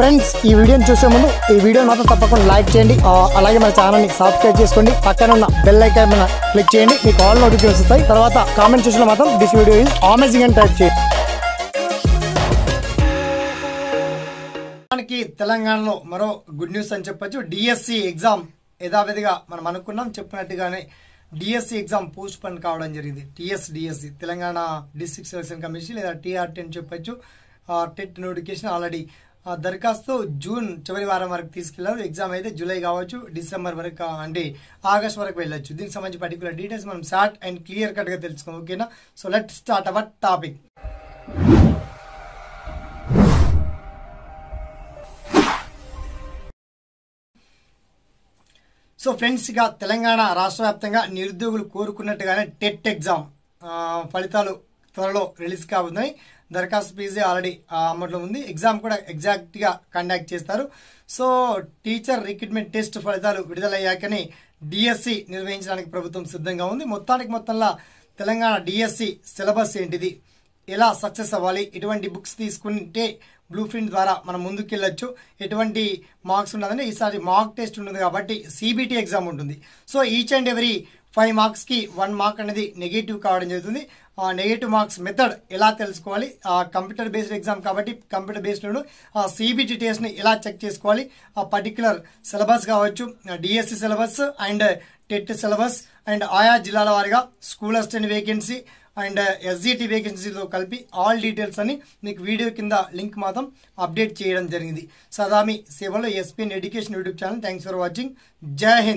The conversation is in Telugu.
ఫ్రెండ్స్ ఈ వీడియోని చూసే ముందు ఈ వీడియోని మాత్రం తప్పకుండా లైక్ చేయండి, అలాగే మన ఛానల్ని సబ్స్క్రైబ్ చేసుకోండి, పక్కన ఉన్న బెల్ ఐకాన్ మీద క్లిక్ చేయండి, మీకు ఆల్ నోటిఫికేషన్స్ వస్తాయి. తర్వాత కామెంట్ సెక్షన్లో మాత్రం దిస్ వీడియో ఈజ్ అమేజింగ్ అని టైప్ చేయండి. తెలంగాణలో మరో గుడ్ న్యూస్ అని చెప్పొచ్చు. డిఎస్సి ఎగ్జామ్ యథావిధిగా మనం అనుకున్నాం చెప్పినట్టుగానే డిఎస్సి ఎగ్జామ్ పోస్ట్ పోన్ కావడం జరిగింది. DSC Telangana district selection commission లేదా టీఆర్టీ అని చెప్పొచ్చు. టెట్ నోటిఫికేషన్ ఆల్రెడీ దరఖాస్తు జూన్ చివరి వారం వరకు తీసుకెళ్లారు. ఎగ్జామ్ అయితే జూలై కావచ్చు, డిసెంబర్ వరకు అంటే ఆగస్ట్ వరకు వెళ్ళొచ్చు. దీనికి సంబంధించి పర్టికులర్ డీటెయిల్స్ మనం షార్ట్ అండ్ క్లియర్ కట్ గా తెలుసుకోం. ఓకేనా? So let start our topic. So friends, ఇక తెలంగాణ రాష్ట్ర వ్యాప్తంగా నిరుద్యోగులు కోరుకున్నట్టుగానే టెట్ ఎగ్జామ్ ఫలితాలు త్వరలో రిలీజ్ కాబోతున్నాయి. దరఖాస్తు ఫీజు ఆల్రెడీ అమల్లో ఉంది. ఎగ్జామ్ కూడా ఎగ్జాక్ట్ గా కండక్ట్ చేస్తారు. సో టీచర్ రిక్రూట్మెంట్ టెస్ట్ ఫలితాలు విడుదలయ్యాకనే డిఎస్సి నిర్వహించడానికి ప్రభుత్వం సిద్ధంగా ఉంది. మొత్తంలో తెలంగాణ డిఎస్సి సిలబస్ ఏంటిది, ఎలా సక్సెస్ అవ్వాలి, ఎటువంటి బుక్స్ తీసుకుంటే బ్లూ ప్రింట్ ద్వారా మనం ముందుకెళ్ళొచ్చు, ఎటువంటి మార్క్స్ ఉన్నదంటే ఈసారి మాక్ టెస్ట్ ఉంటుంది కాబట్టి సిబిటి ఎగ్జామ్ ఉంటుంది. So each and every 5 marks కి 1 మార్క్ అనేది నెగటివ్ కావడం జరుగుతుంది. ఆ నెగటివ్ మార్క్స్ మెథడ్ ఎలా తెలుసుకోవాలి, కంప్యూటర్ బేస్డ్ ఎగ్జామ్ కాబట్టి కంప్యూటర్ బేస్డ్ సిబిటి టెస్ట్ ని ఎలా చెక్ చేసుకోవాలి, ఆ పర్టికులర్ సిలబస్ కావచ్చు, DSC syllabus and TET syllabus and ఆయా జిల్లాల వారిగా school assistant vacancy and SGT వేకెన్సీతో కలిపి ఆల్ డీటెయిల్స్ అని మీకు వీడియో కింద లింక్ మాత్రం అప్డేట్ చేయడం జరిగింది. సదా మీ సేవలో SPN education YouTube channel. Thanks for watching. జై హింద్.